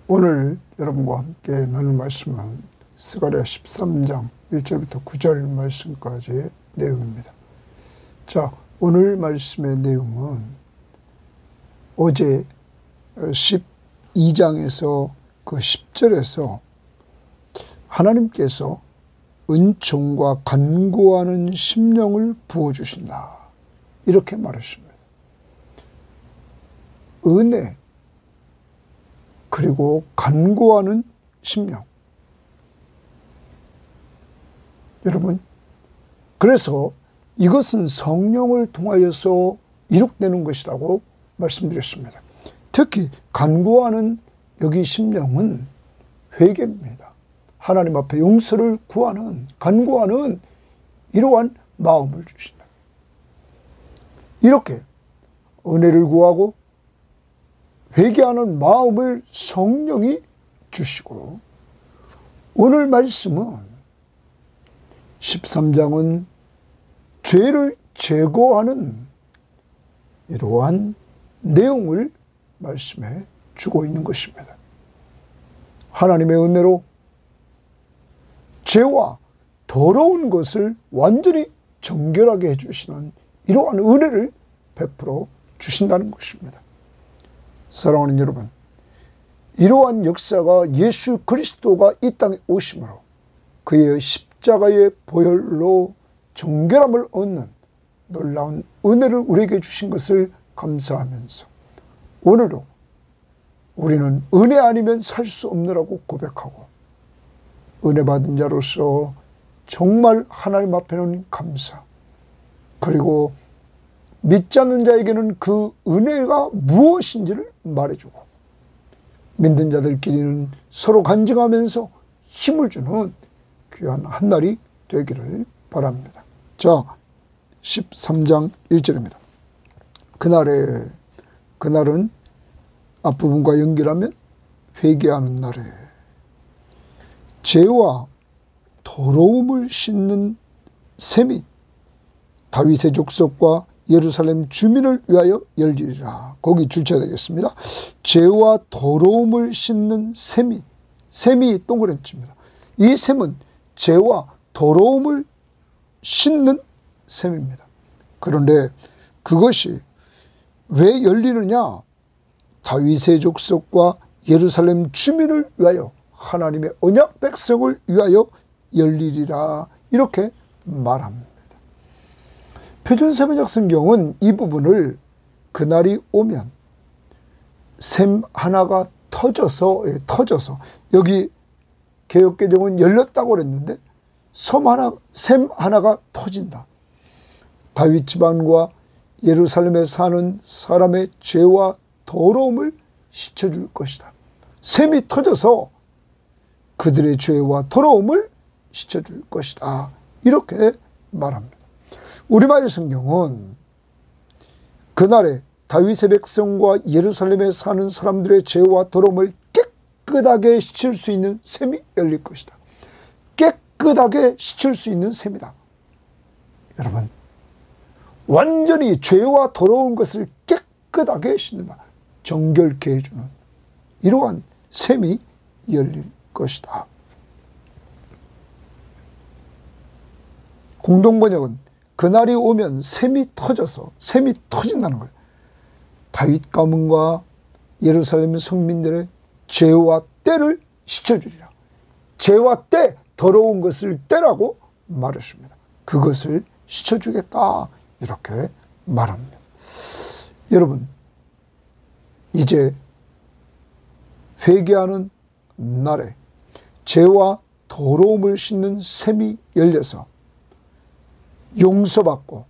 오늘 여러분과 함께 나눌 말씀은 스가랴 13장 1절부터 9절 말씀까지의 내용입니다. 자, 오늘 말씀의 내용은 어제 12장에서 그 10절에서 하나님께서 은총과 간구하는 심령을 부어주신다, 이렇게 말했습니다. 은혜 그리고 간구하는 심령. 여러분, 그래서 이것은 성령을 통하여서 이룩되는 것이라고 말씀드렸습니다. 특히 간구하는 여기 심령은 회개입니다. 하나님 앞에 용서를 구하는, 간구하는 이러한 마음을 주신다. 이렇게 은혜를 구하고 회개하는 마음을 성령이 주시고, 오늘 말씀은 13장은 죄를 제거하는 이러한 내용을 말씀해 주고 있는 것입니다. 하나님의 은혜로 죄와 더러운 것을 완전히 정결하게 해주시는 이러한 은혜를 베풀어 주신다는 것입니다. 사랑하는 여러분, 이러한 역사가 예수 그리스도가 이 땅에 오심으로 그의 십자가의 보혈로 정결함을 얻는 놀라운 은혜를 우리에게 주신 것을 감사하면서, 오늘도 우리는 은혜 아니면 살 수 없느라고 고백하고, 은혜 받은 자로서 정말 하나님 앞에는 감사, 그리고 믿지 않는 자에게는 그 은혜가 무엇인지를 말해주고, 믿는 자들끼리는 서로 간증하면서 힘을 주는 귀한 한 날이 되기를 바랍니다. 자, 13장 1절입니다. 그날은 앞부분과 연결하면 회개하는 날에 죄와 더러움을 씻는 셈이 다윗의 족속과 예루살렘 주민을 위하여 열리리라. 거기 줄쳐야 되겠습니다. 죄와 더러움을 씻는 셈이 동그라미입니다. 이 셈은 죄와 더러움을 씻는 셈입니다. 그런데 그것이 왜 열리느냐? 다윗의 족속과 예루살렘 주민을 위하여, 하나님의 언약 백성을 위하여 열리리라, 이렇게 말합니다. 표준세번역 성경은 이 부분을 그날이 오면 샘 하나가 터져서 여기 개역개정은 열렸다고 그랬는데 샘 하나가 터진다. 다윗 집안과 예루살렘에 사는 사람의 죄와 더러움을 씻어줄 것이다. 샘이 터져서 그들의 죄와 더러움을 씻어줄 것이다, 이렇게 말합니다. 우리말 성경은 그날에 다윗의 백성과 예루살렘에 사는 사람들의 죄와 더러움을 깨끗하게 씻을 수 있는 샘이 열릴 것이다. 깨끗하게 씻을 수 있는 샘이다. 여러분, 완전히 죄와 더러운 것을 깨끗하게 씻는다, 정결케 해주는 이러한 샘이 열릴 것이다. 공동번역은 그날이 오면 샘이 터진다는 거예요. 다윗 가문과 예루살렘 성민들의 죄와 때를 씻어주리라. 죄와 때, 더러운 것을 때라고 말했습니다. 그것을 씻어주겠다, 이렇게 말합니다. 여러분, 이제 회개하는 날에 죄와 더러움을 씻는 샘이 열려서 용서받고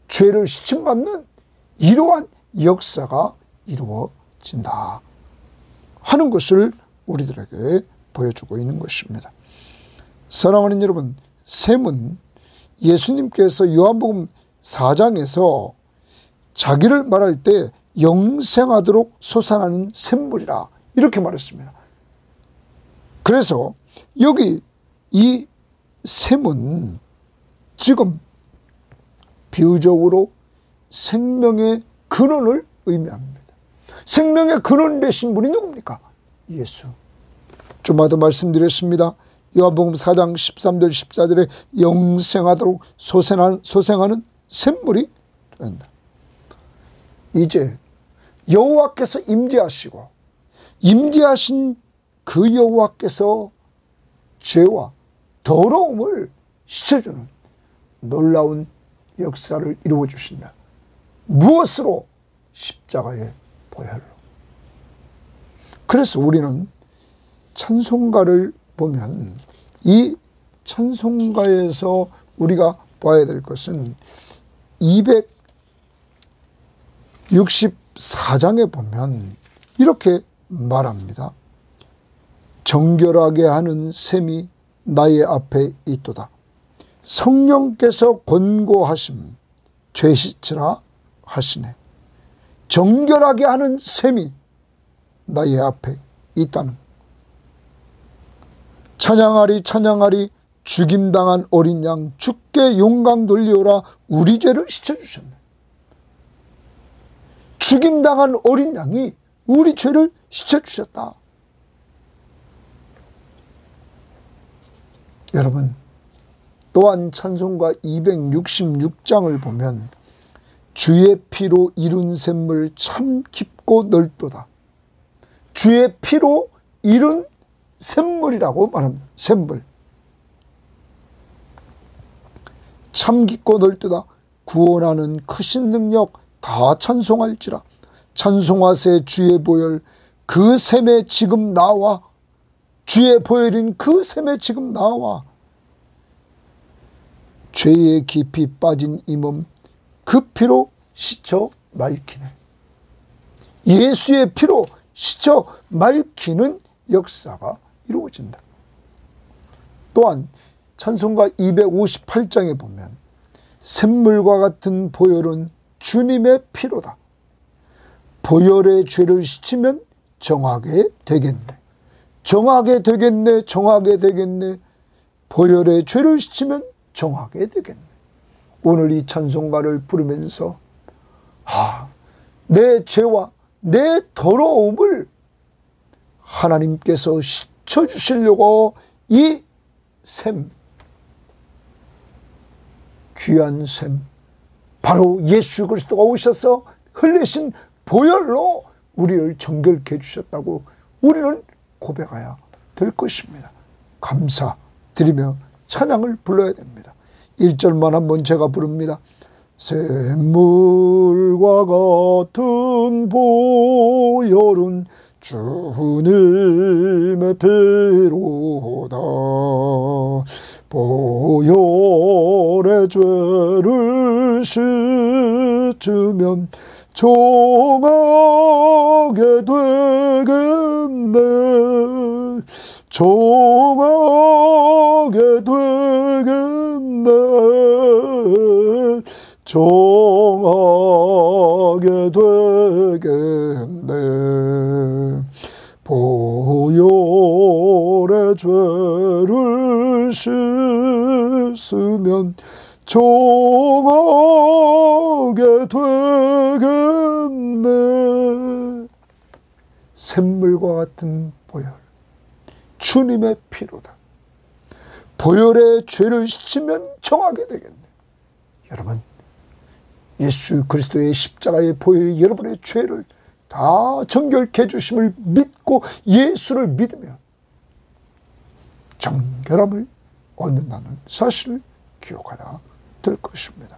죄를 씻음받는 이러한 역사가 이루어진다 하는 것을 우리들에게 보여주고 있는 것입니다. 사랑하는 여러분, 샘은 예수님께서 요한복음 4장에서 자기를 말할 때 영생하도록 솟아나는 샘물이라, 이렇게 말했습니다. 그래서 여기 이 샘은 지금 비유적으로 생명의 근원을 의미합니다. 생명의 근원 되신 분이 누굽니까? 예수. 주마다 말씀드렸습니다. 요한복음 4장 13절 14절에 영생하도록 소생하는 샘물이 된다. 이제 여호와께서 임재하시고 임재하신 그 여호와께서 죄와 더러움을 씻어주는 놀라운 역사를 이루어 주신다. 무엇으로? 십자가의 보혈로. 그래서 우리는 찬송가를 보면 이 찬송가에서 우리가 봐야 될 것은 264장에 보면 이렇게 말합니다. 정결하게 하는 셈이 나의 앞에 있도다. 성령께서 권고하심 죄 씻으라 하시네. 정결하게 하는 셈이 나의 앞에 있다는. 찬양하리 찬양하리 죽임당한 어린 양 주께 영광 돌리오라. 우리 죄를 씻어주셨네. 죽임당한 어린 양이 우리 죄를 씻어주셨다. 여러분, 또한 찬송가 266장을 보면 주의 피로 이룬 샘물 참 깊고 넓도다. 주의 피로 이룬 샘물이라고 말합니다. 샘물. 참 깊고 넓도다. 구원하는 크신 능력 다 찬송할지라. 찬송하세 주의 보혈 그 샘에 지금 나와. 주의 보혈인 그 샘에 지금 나와. 죄에 깊이 빠진 이 몸 그 피로 씻어 맑히네. 예수의 피로 씻어 맑히는 역사가 이루어진다. 또한 찬송가 258장에 보면 샘물과 같은 보혈은 주님의 피로다. 보혈의 죄를 씻으면 정하게 되겠네. 정하게 되겠네. 정하게 되겠네. 보혈의 죄를 씻으면 정하게 되겠네. 오늘 이 찬송가를 부르면서 내 죄와 내 더러움을 하나님께서 씻어주시려고 이 샘, 귀한 샘, 바로 예수 그리스도가 오셔서 흘리신 보혈로 우리를 정결케 해주셨다고 우리는 고백해야 될 것입니다. 감사드리며 찬양을 불러야 됩니다. 1절만 한번 제가 부릅니다. 샘물과 같은 보혈은 주님의 피로다. 보혈의 죄를 씻으면 정하게 되겠네. 정하게 되겠네. 정하게 되겠네. 보혈의 죄를 씻으면 정하게 되겠네. 샘물과 같은 보혈, 주님의 피로다. 보혈의 죄를 씻으면 정하게 되겠네. 여러분, 예수 그리스도의 십자가의 보혈이 여러분의 죄를 다 정결케 해주심을 믿고 예수를 믿으면 정결함을 얻는다는 사실을 기억해야 될 것입니다.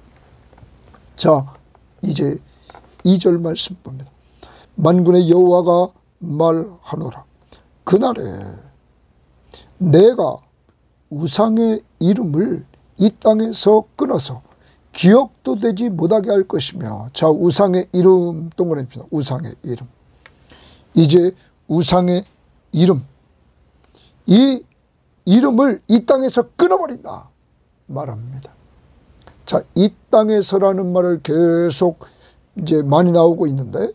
자, 이제 2절 말씀 봅니다. 만군의 여호와가 말하노라. 그날에 내가 우상의 이름을 이 땅에서 끊어서 기억도 되지 못하게 할 것이며. 자, 우상의 이름 동그라미입니다. 우상의 이름. 이제 우상의 이름, 이 이름을 이 땅에서 끊어버린다 말합니다. 자, 이 땅에서라는 말을 계속 이제 많이 나오고 있는데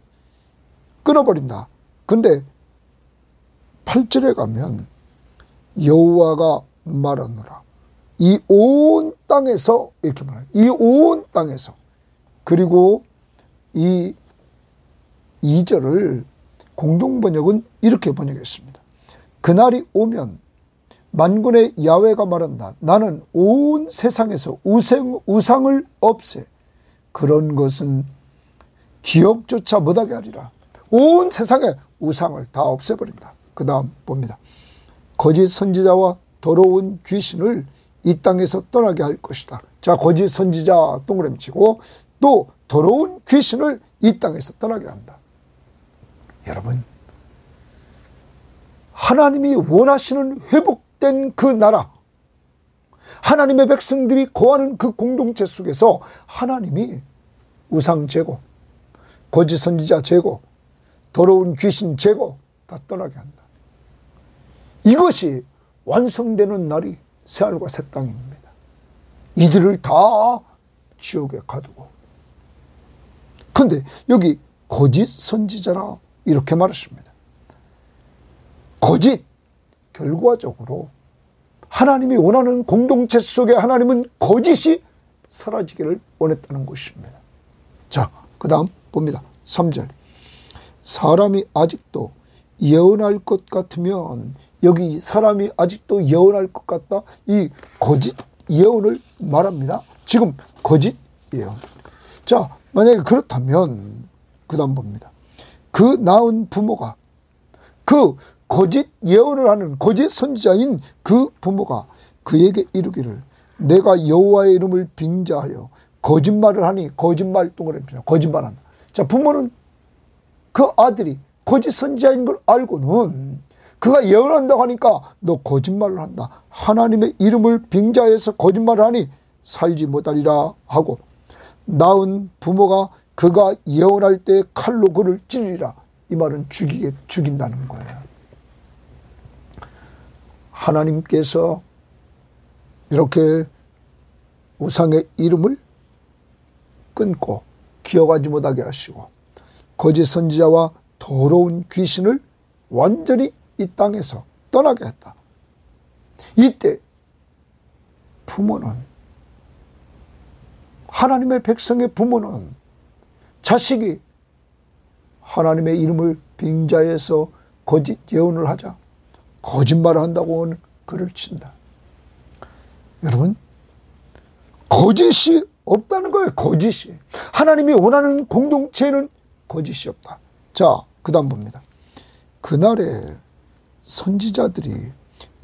끊어버린다. 근데 8절에 가면 여호와가 말하노라. 이 온 땅에서 이렇게 말해요. 이 온 땅에서. 그리고 이 2절을 공동번역은 이렇게 번역했습니다. 그날이 오면 만군의 야훼가 말한다. 나는 온 세상에서 우상을 없애. 그런 것은 기억조차 못하게 하리라. 온 세상에 우상을 다 없애버린다. 그 다음 봅니다. 거짓 선지자와 더러운 귀신을 이 땅에서 떠나게 할 것이다. 자, 거짓 선지자 동그라미 치고 또 더러운 귀신을 이 땅에서 떠나게 한다. 여러분, 하나님이 원하시는 회복된 그 나라, 하나님의 백성들이 거하는 그 공동체 속에서 하나님이 우상 제거, 거짓 선지자 제거, 더러운 귀신 제거 다 떠나게 한다. 이것이 완성되는 날이 새하늘과 새 땅입니다. 이들을 다 지옥에 가두고. 그런데 여기 거짓 선지자라 이렇게 말하십니다. 거짓, 결과적으로 하나님이 원하는 공동체 속에 하나님은 거짓이 사라지기를 원했다는 것입니다. 자, 그 다음 봅니다. 3절. 사람이 아직도 예언할 것 같으면, 여기 사람이 아직도 예언할 것 같다, 이 거짓 예언을 말합니다. 지금 거짓 예언. 자, 만약에 그렇다면 그 다음 봅니다. 그 낳은 부모가, 그 거짓 예언을 하는 거짓 선지자인 그 부모가 그에게 이르기를 내가 여호와의 이름을 빙자하여 거짓말을 하니, 거짓말 동그라미 거짓말한다. 자, 부모는 그 아들이 거짓 선지자인 걸 알고는 그가 예언한다고 하니까 너 거짓말을 한다. 하나님의 이름을 빙자해서 거짓말을 하니 살지 못하리라 하고, 낳은 부모가 그가 예언할 때 칼로 그를 찌르리라. 이 말은 죽인다는 거예요. 하나님께서 이렇게 우상의 이름을 끊고 기억하지 못하게 하시고 거짓 선지자와 더러운 귀신을 완전히 이 땅에서 떠나게 했다. 이때 부모는, 하나님의 백성의 부모는 자식이 하나님의 이름을 빙자해서 거짓 예언을 하자, 거짓말을 한다고 그를 친다. 여러분, 거짓이 없다는 거예요. 거짓이. 하나님이 원하는 공동체에는 거짓이 없다. 자, 그 다음 봅니다. 그날에 선지자들이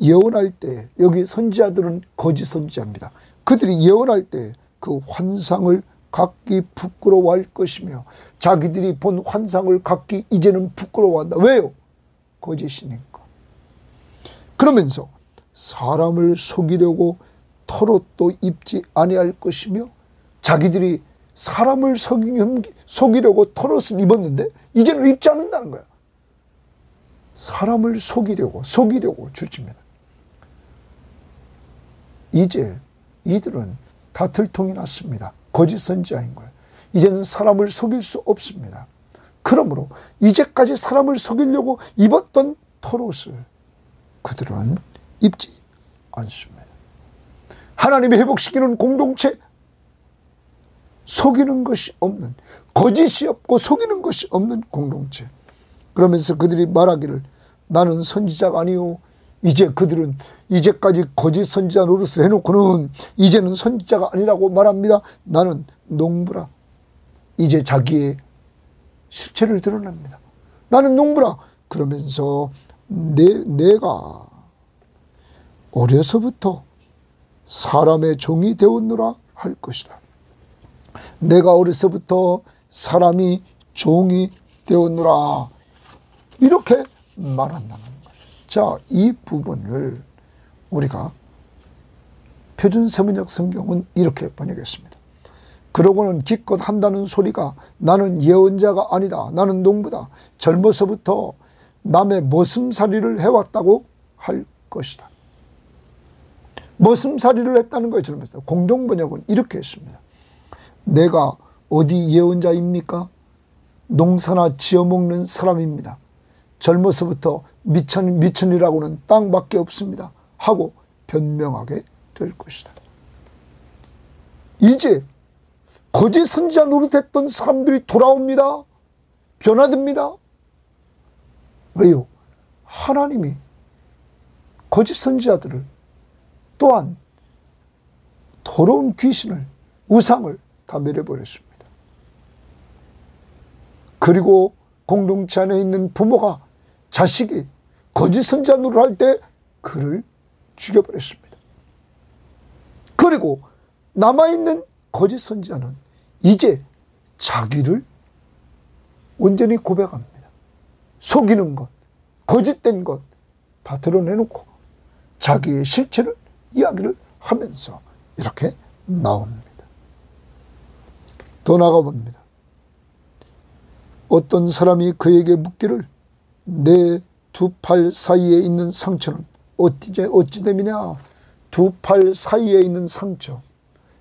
예언할 때, 여기 선지자들은 거짓 선지자입니다. 그들이 예언할 때 그 환상을 갖기 부끄러워할 것이며 자기들이 본 환상을 갖기 이제는 부끄러워한다. 왜요? 거짓이니까. 그러면서 사람을 속이려고 털옷도 입지 아니할 것이며, 자기들이 사람을 속이려고 털옷을 입었는데 이제는 입지 않는다는 거야. 사람을 속이려고 주십니다. 이제 이들은 다 들통이 났습니다. 거짓 선지자인 거예요. 이제는 사람을 속일 수 없습니다. 그러므로 이제까지 사람을 속이려고 입었던 털옷을 그들은 입지 않습니다. 하나님이 회복시키는 공동체, 속이는 것이 없는, 거짓이 없고 속이는 것이 없는 공동체. 그러면서 그들이 말하기를 나는 선지자가 아니요. 이제 그들은 이제까지 거짓 선지자 노릇을 해놓고는 이제는 선지자가 아니라고 말합니다. 나는 농부라. 이제 자기의 실체를 드러냅니다. 나는 농부라. 그러면서 내가 어려서부터 사람의 종이 되었노라 할 것이다. 내가 어려서부터 사람이 종이 되었노라. 이렇게 말한다는 거예요. 자, 이 부분을 우리가 표준세번역 성경은 이렇게 번역했습니다. 그러고는 기껏 한다는 소리가 나는 예언자가 아니다. 나는 농부다. 젊어서부터 남의 머슴살이를 해왔다고 할 것이다. 머슴살이를 했다는 거예요. 젊어서. 공동번역은 이렇게 했습니다. 내가 어디 예언자입니까? 농사나 지어먹는 사람입니다. 젊어서부터 미천이라고는 땅밖에 없습니다. 하고 변명하게 될 것이다. 이제 거짓 선지자 노릇했던 사람들이 돌아옵니다. 변화됩니다. 왜요? 하나님이 거짓 선지자들을 또한 더러운 귀신을, 우상을 다 멸해버렸습니다. 그리고 공동체 안에 있는 부모가 자식이 거짓 선지자 노릇할 때 그를 죽여버렸습니다. 그리고 남아있는 거짓 선지자는 이제 자기를 온전히 고백합니다. 속이는 것, 거짓된 것 다 드러내놓고 자기의 실체를 이야기를 하면서 이렇게 나옵니다. 더 나가봅니다. 어떤 사람이 그에게 묻기를 내 두 팔 사이에 있는 상처는 어찌 됨이냐. 두 팔 사이에 있는 상처.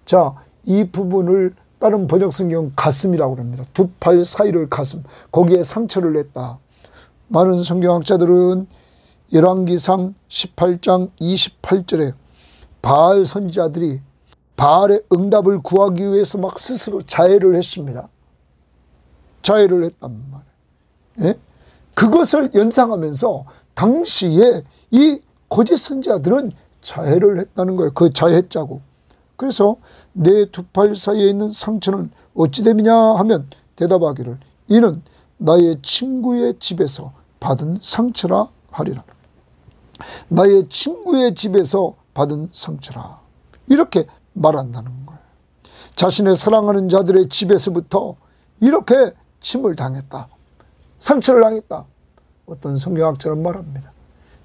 자, 이 부분을 다른 번역성경 가슴이라고 합니다. 두 팔 사이를 가슴, 거기에 상처를 냈다. 많은 성경학자들은 열왕기상 18장 28절에 바알 선지자들이 바알의 응답을 구하기 위해서 막 스스로 자해를 했습니다. 자해를 했단 말이에요. 예? 그것을 연상하면서 당시에 이 거짓 선지자들은 자해를 했다는 거예요. 그 자해 자국. 그래서 내 두 팔 사이에 있는 상처는 어찌 됨이냐 하면 대답하기를 이는 나의 친구의 집에서 받은 상처라 하리라. 나의 친구의 집에서 받은 상처라. 이렇게 말한다는 거예요. 자신의 사랑하는 자들의 집에서부터 이렇게 침을 당했다. 상처를 당했다. 어떤 성경학자는 말합니다.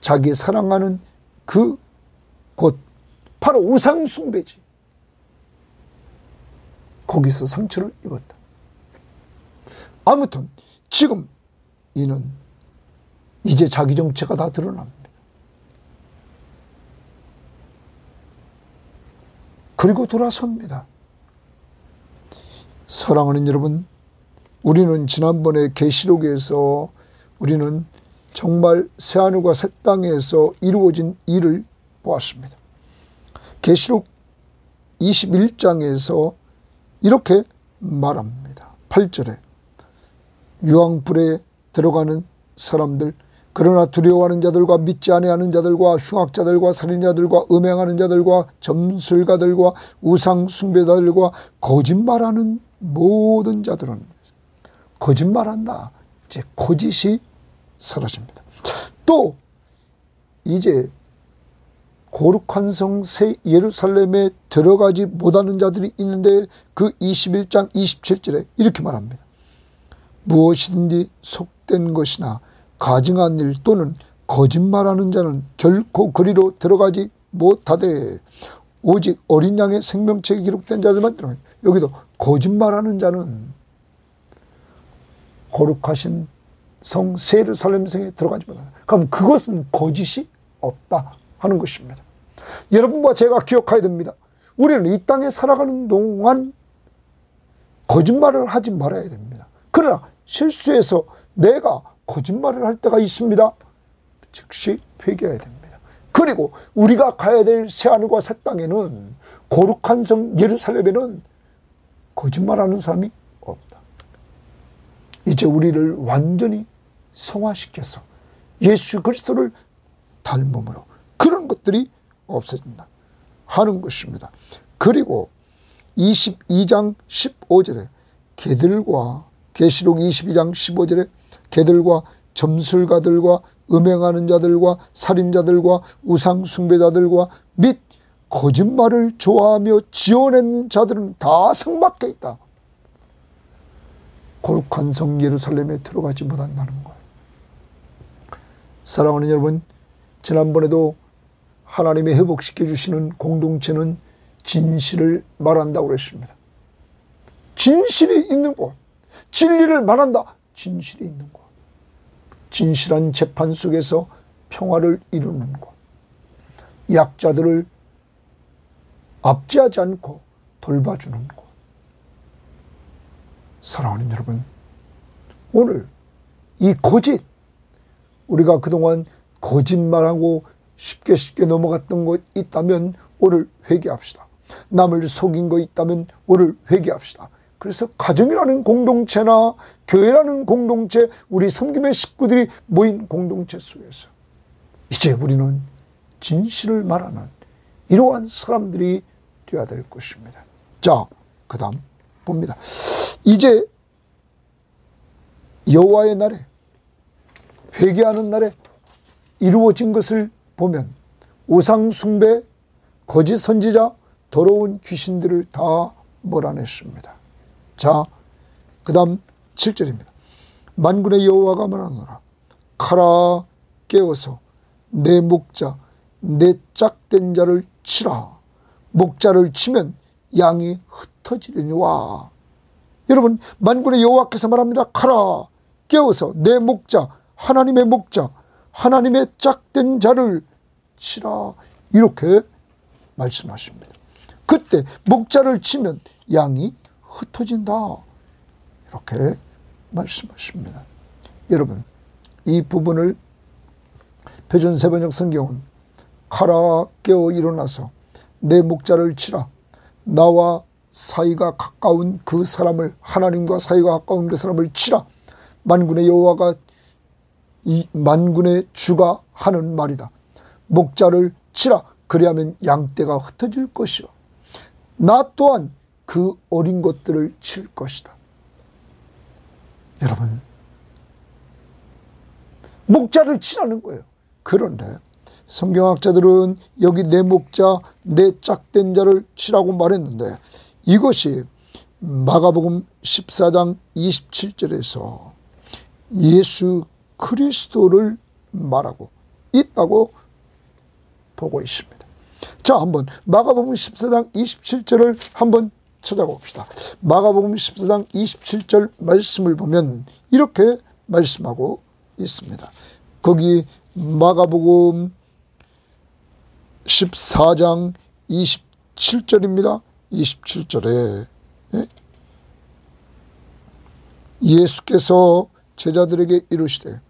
자기 사랑하는 그 곳, 바로 우상숭배지. 거기서 상처를 입었다. 아무튼 지금 이는 이제 자기 정체가 다 드러납니다. 그리고 돌아섭니다. 사랑하는 여러분, 우리는 지난번에 계시록에서 우리는 정말 새하늘과 새 땅에서 이루어진 일을 보았습니다. 계시록 21장에서 이렇게 말합니다. 8절에 유황불에 들어가는 사람들, 그러나 두려워하는 자들과 믿지 아니하는 자들과 흉악자들과 살인자들과 음행하는 자들과 점술가들과 우상숭배자들과 거짓말하는 모든 자들은 거짓말한다. 이제 거짓이 사라집니다. 또 이제 거룩한 성 새 예루살렘에 들어가지 못하는 자들이 있는데 그 21장 27절에 이렇게 말합니다. 무엇이든지 속된 것이나 가증한 일 또는 거짓말하는 자는 결코 그리로 들어가지 못하되 오직 어린 양의 생명책에 기록된 자들만 들어가요. 여기도 거짓말하는 자는 거룩하신 성 새 예루살렘 성에 들어가지 못한다. 그럼 그것은 거짓이 없다 하는 것입니다. 여러분과 제가 기억해야 됩니다. 우리는 이 땅에 살아가는 동안 거짓말을 하지 말아야 됩니다. 그러나 실수해서 내가 거짓말을 할 때가 있습니다. 즉시 회개해야 됩니다. 그리고 우리가 가야 될 새하늘과 새 땅에는, 거룩한 성 예루살렘에는 거짓말하는 사람이 없다. 이제 우리를 완전히 성화시켜서 예수 그리스도를 닮음으로 그런 것들이 없어진다 하는 것입니다. 그리고 22장 15절에 개들과, 계시록 22장 15절에 개들과 점술가들과 음행하는 자들과 살인자들과 우상숭배자들과 및 거짓말을 좋아하며 지어내는 자들은 다 성 밖에 있다. 거룩한 성 예루살렘에 들어가지 못한다는 거예요. 사랑하는 여러분, 지난번에도 하나님의 회복시켜 주시는 공동체는 진실을 말한다고 그랬습니다. 진실이 있는 곳, 진리를 말한다. 진실이 있는 곳, 진실한 재판 속에서 평화를 이루는 곳, 약자들을 압제하지 않고 돌봐주는 곳. 사랑하는 여러분, 오늘 이 거짓, 우리가 그동안 거짓말하고 쉽게 넘어갔던 것 있다면 오늘 회개합시다. 남을 속인 거 있다면 오늘 회개합시다. 그래서 가정이라는 공동체나 교회라는 공동체, 우리 섬김의 식구들이 모인 공동체 속에서 이제 우리는 진실을 말하는 이러한 사람들이 되어야 될 것입니다. 자, 그 다음 봅니다. 이제 여호와의 날에, 회개하는 날에 이루어진 것을 보면 우상 숭배, 거짓 선지자, 더러운 귀신들을 다 몰아냈습니다. 자, 그 다음 7절입니다. 만군의 여호와가 말하노라. 카라, 깨어서 내 목자, 내 짝된 자를 치라. 목자를 치면 양이 흩어지리니와. 여러분, 만군의 여호와께서 말합니다. 카라, 깨어서 내 목자, 하나님의 목자, 하나님의 짝된 자를 치라. 이렇게 말씀하십니다. 그때 목자를 치면 양이 흩어진다. 이렇게 말씀하십니다. 여러분, 이 부분을 표준세번역 성경은 카라, 깨어 일어나서 내 목자를 치라. 나와 사이가 가까운 그 사람을, 하나님과 사이가 가까운 그 사람을 치라. 만군의 여호와가, 이 만군의 주가 하는 말이다. 목자를 치라. 그리하면 양떼가 흩어질 것이요, 나 또한 그 어린 것들을 칠 것이다. 여러분, 목자를 치라는 거예요. 그런데 성경학자들은 여기 내 목자, 내 짝된 자를 치라고 말했는데, 이것이 마가복음 14장 27절에서 예수 그리스도를 말하고 있다고 보고 있습니다. 자, 한번 마가복음 14장 27절을 한번 찾아봅시다. 마가복음 14장 27절 말씀을 보면 이렇게 말씀하고 있습니다. 거기 마가복음 14장 27절입니다. 27절에 예수께서 제자들에게 이르시되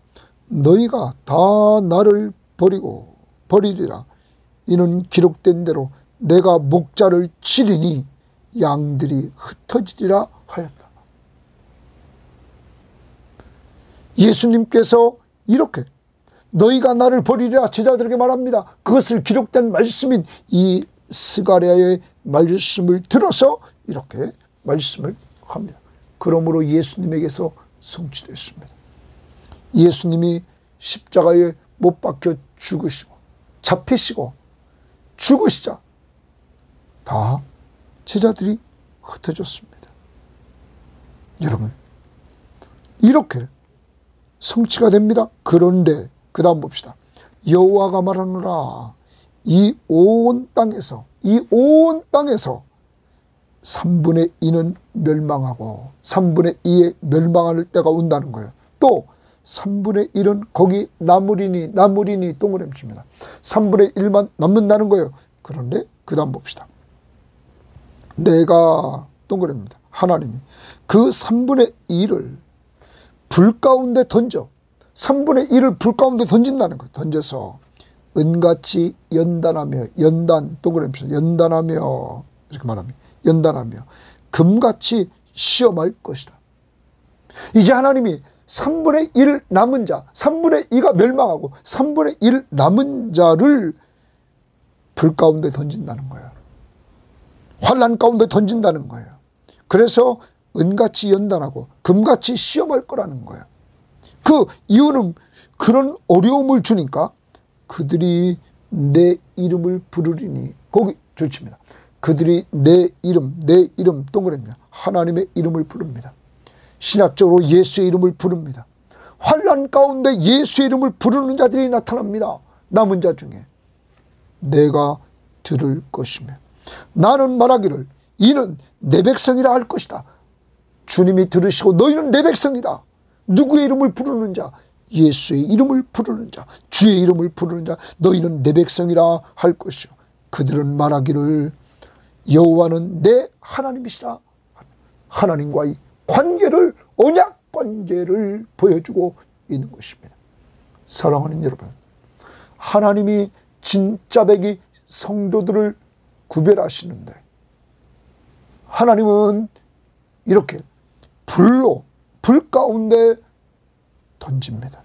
너희가 다 나를 버리리라. 이는 기록된 대로 내가 목자를 치리니 양들이 흩어지리라 하였다. 예수님께서 이렇게 너희가 나를 버리리라 제자들에게 말합니다. 그것을 기록된 말씀인 이 스가랴의 말씀을 들어서 이렇게 말씀을 합니다. 그러므로 예수님에게서 성취됐습니다. 예수님이 십자가에 못 박혀 죽으시고 잡히시고 죽으시자 다 제자들이 흩어졌습니다. 여러분, 이렇게 성취가 됩니다. 그런데 그 다음 봅시다. 여호와가 말하노라. 이 온 땅에서 3분의 2는 멸망하고 3분의 2에 멸망할 때가 온다는 거예요. 또 3분의 1은 거기 나무리니 동그라미입니다. 3분의 1만 남는다는 거예요. 그런데 그 다음 봅시다. 내가 동그라미입니다. 하나님이 그 3분의 1을 불 가운데 던져, 3분의 1을 불 가운데 던진다는 거예요. 던져서 은같이 연단하며, 연단 동그라미입니다. 연단하며 이렇게 말합니다. 연단하며 금같이 시험할 것이다. 이제 하나님이 3분의 1 남은 자, 3분의 2가 멸망하고 3분의 1 남은 자를 불 가운데 던진다는 거예요. 환난 가운데 던진다는 거예요. 그래서 은같이 연단하고 금같이 시험할 거라는 거예요. 그 이유는 그런 어려움을 주니까 그들이 내 이름을 부르리니, 거기 좋습니다. 그들이 내 이름 동그라미입니다. 하나님의 이름을 부릅니다. 신학적으로 예수의 이름을 부릅니다. 환난 가운데 예수의 이름을 부르는 자들이 나타납니다. 남은 자 중에 내가 들을 것이며 나는 말하기를 이는 내 백성이라 할 것이다. 주님이 들으시고 너희는 내 백성이다. 누구의 이름을 부르는 자? 예수의 이름을 부르는 자, 주의 이름을 부르는 자, 너희는 내 백성이라 할 것이요. 그들은 말하기를 여호와는 내 하나님이시라. 하나님과의 관계를, 언약 관계를 보여주고 있는 것입니다. 사랑하는 여러분, 하나님이 진짜 백이 성도들을 구별하시는데, 하나님은 이렇게 불 가운데 던집니다.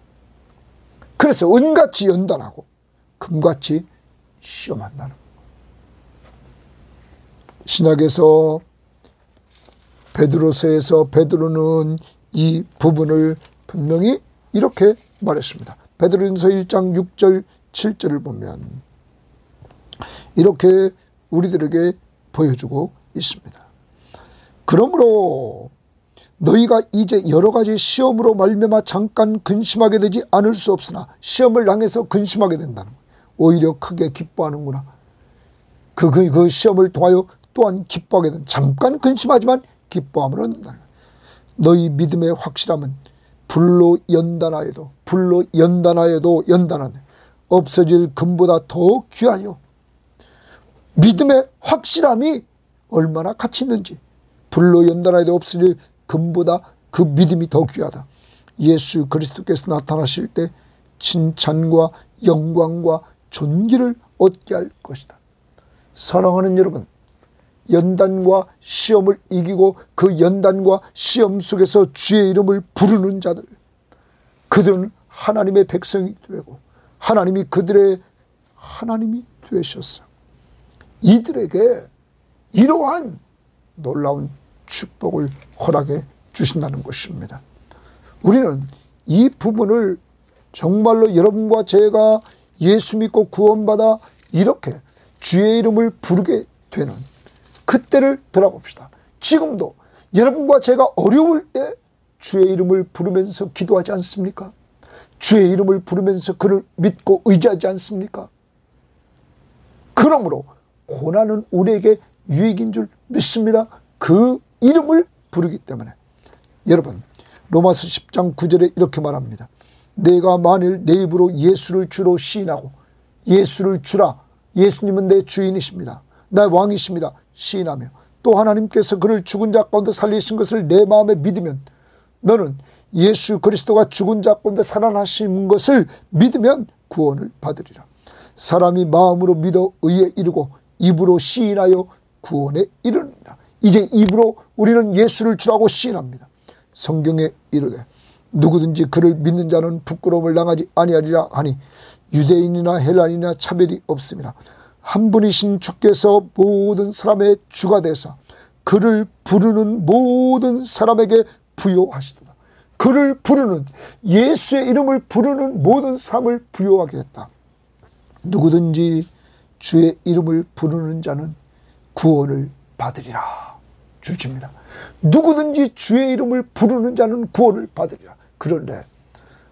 그래서 은같이 연단하고 금같이 시험한다는 거예요. 신약에서 베드로서에서 베드로는 이 부분을 분명히 이렇게 말했습니다. 베드로전서 1장 6절 7절을 보면 이렇게 우리들에게 보여주고 있습니다. 그러므로 너희가 이제 여러 가지 시험으로 말미암아 잠깐 근심하게 되지 않을 수 없으나, 시험을 당해서 근심하게 된다는 거예요. 오히려 크게 기뻐하는구나. 그 시험을 통하여 또한 기뻐하게 된다. 잠깐 근심하지만 기뻐함으로 한다는 거예요. 너희 믿음의 확실함은 불로 연단하여도 연단하네. 없어질 금보다 더 귀하여. 믿음의 확실함이 얼마나 가치 있는지, 불로 연단하여도 없어질 금보다 그 믿음이 더 귀하다. 예수 그리스도께서 나타나실 때 칭찬과 영광과 존귀를 얻게 할 것이다. 사랑하는 여러분, 연단과 시험을 이기고 그 연단과 시험 속에서 주의 이름을 부르는 자들, 그들은 하나님의 백성이 되고 하나님이 그들의 하나님이 되셨어. 이들에게 이러한 놀라운 축복을 허락해 주신다는 것입니다. 우리는 이 부분을 정말로 여러분과 제가 예수 믿고 구원받아 이렇게 주의 이름을 부르게 되는 그때를 돌아봅시다. 지금도 여러분과 제가 어려울 때 주의 이름을 부르면서 기도하지 않습니까? 주의 이름을 부르면서 그를 믿고 의지하지 않습니까? 그러므로 고난은 우리에게 유익인 줄 믿습니다. 그 이름을 부르기 때문에. 여러분, 로마서 10장 9절에 이렇게 말합니다. 내가 만일 내 입으로 예수를 주로 시인하고, 예수를 주라, 예수님은 내 주인이십니다, 내 왕이십니다, 시인하며 또 하나님께서 그를 죽은 자 가운데 살리신 것을 내 마음에 믿으면, 너는 예수 그리스도가 죽은 자 가운데 살아나신 것을 믿으면 구원을 받으리라. 사람이 마음으로 믿어 의에 이르고 입으로 시인하여 구원에 이르느니라. 이제 입으로 우리는 예수를 주라고 시인합니다. 성경에 이르되 누구든지 그를 믿는 자는 부끄러움을 당하지 아니하리라 하니, 유대인이나 헬라인이나 차별이 없음이라. 한 분이신 주께서 모든 사람의 주가 되사 그를 부르는 모든 사람에게 부요하시도다. 그를 부르는, 예수의 이름을 부르는 모든 사람을 부요하게 했다. 누구든지 주의 이름을 부르는 자는 구원을 받으리라. 주십니다. 누구든지 주의 이름을 부르는 자는 구원을 받으리라. 그런데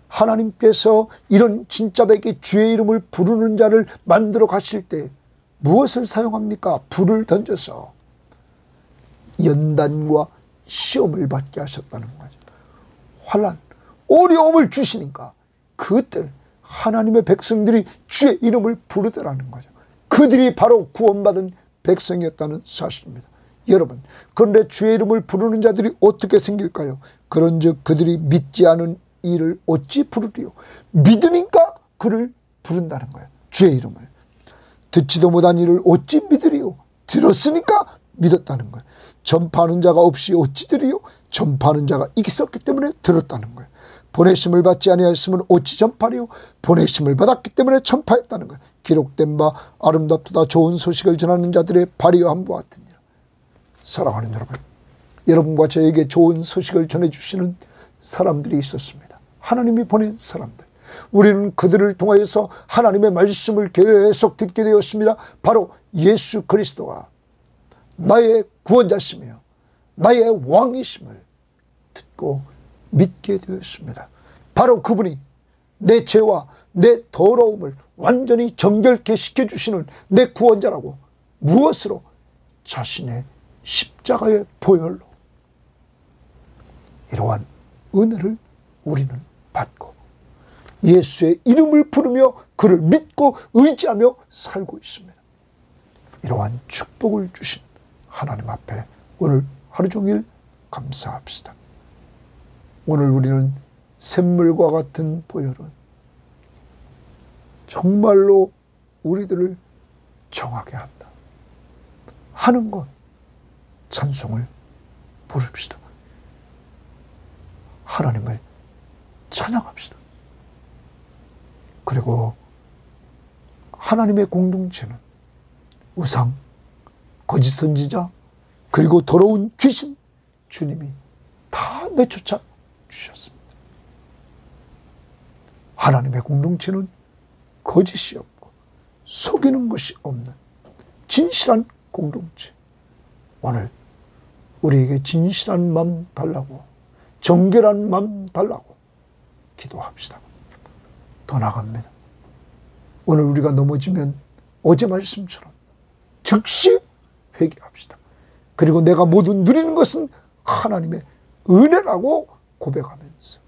하나님께서 이런 진짜백이 주의 이름을 부르는 자를 만들어 가실 때 무엇을 사용합니까? 불을 던져서 연단과 시험을 받게 하셨다는 거죠. 환난, 어려움을 주시니까 그때 하나님의 백성들이 주의 이름을 부르더라는 거죠. 그들이 바로 구원받은 백성이었다는 사실입니다. 여러분, 그런데 주의 이름을 부르는 자들이 어떻게 생길까요? 그런즉 그들이 믿지 않은 이를 어찌 부르리요? 믿으니까 그를 부른다는 거예요. 주의 이름을. 듣지도 못한 이를 어찌 믿으리요? 들었으니까 믿었다는 거예요. 전파하는 자가 없이 어찌 들으리요? 전파하는 자가 있었기 때문에 들었다는 거예요. 보내심을 받지 아니하였으면 어찌 전파리요? 보내심을 받았기 때문에 전파했다는 거예요. 기록된 바 아름답도다 좋은 소식을 전하는 자들의 발휘함과 같으니라. 사랑하는 여러분, 여러분과 저에게 좋은 소식을 전해주시는 사람들이 있었습니다. 하나님이 보낸 사람들. 우리는 그들을 통하여서 하나님의 말씀을 계속 듣게 되었습니다. 바로 예수 그리스도가 나의 구원자시며 나의 왕이심을 듣고 믿게 되었습니다. 바로 그분이 내 죄와 내 더러움을 완전히 정결케 시켜주시는 내 구원자라고. 무엇으로? 자신의 십자가의 보혈로. 이러한 은혜를 우리는 받고 예수의 이름을 부르며 그를 믿고 의지하며 살고 있습니다. 이러한 축복을 주신 하나님 앞에 오늘 하루 종일 감사합시다. 오늘 우리는 샘물과 같은 보혈은 정말로 우리들을 정하게 한다 하는 것, 찬송을 부릅시다. 하나님을 찬양합시다. 그리고 하나님의 공동체는 우상, 거짓 선지자, 그리고 더러운 귀신, 주님이 다 내쫓아 주셨습니다. 하나님의 공동체는 거짓이 없고 속이는 것이 없는 진실한 공동체. 오늘 우리에게 진실한 마음 달라고, 정결한 마음 달라고 기도합시다. 더 나아갑니다. 오늘 우리가 넘어지면 어제 말씀처럼 즉시 회개합시다. 그리고 내가 모두 누리는 것은 하나님의 은혜라고 고백하면서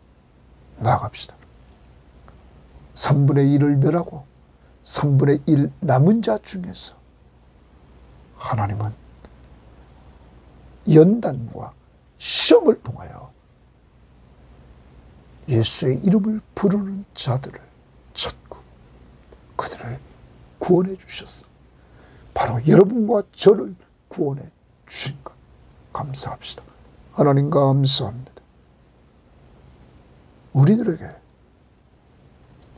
나아갑시다. 3분의 1을 멸하고 3분의 1 남은 자 중에서 하나님은 연단과 시험을 통하여 예수의 이름을 부르는 자들을 찾고 그들을 구원해 주셨어. 바로 여러분과 저를 구원해 주신 것 감사합시다. 하나님 감사합니다. 우리들에게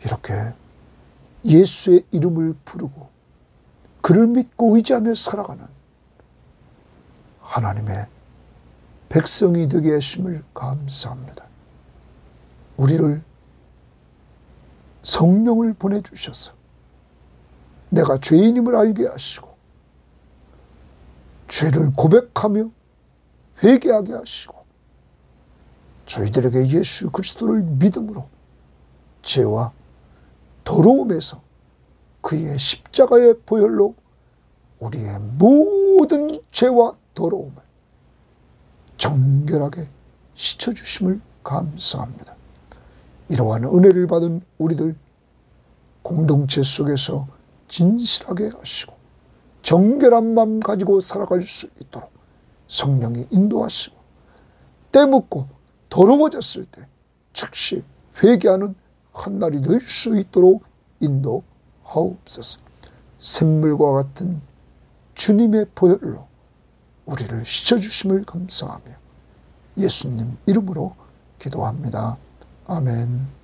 이렇게 예수의 이름을 부르고 그를 믿고 의지하며 살아가는 하나님의 백성이 되게 하심을 감사합니다. 우리를 성령을 보내주셔서 내가 죄인임을 알게 하시고 죄를 고백하며 회개하게 하시고 저희들에게 예수 그리스도를 믿음으로 죄와 더러움에서 그의 십자가의 보혈로 우리의 모든 죄와 더러움을 정결하게 씻어주심을 감사합니다. 이러한 은혜를 받은 우리들 공동체 속에서 진실하게 하시고 정결한 마음 가지고 살아갈 수 있도록 성령이 인도하시고 때 묻고 더러워졌을 때 즉시 회개하는 한 날이 될 수 있도록 인도하옵소서. 샘물과 같은 주님의 보혈로 우리를 씻어주심을 감사하며 예수님 이름으로 기도합니다. 아멘.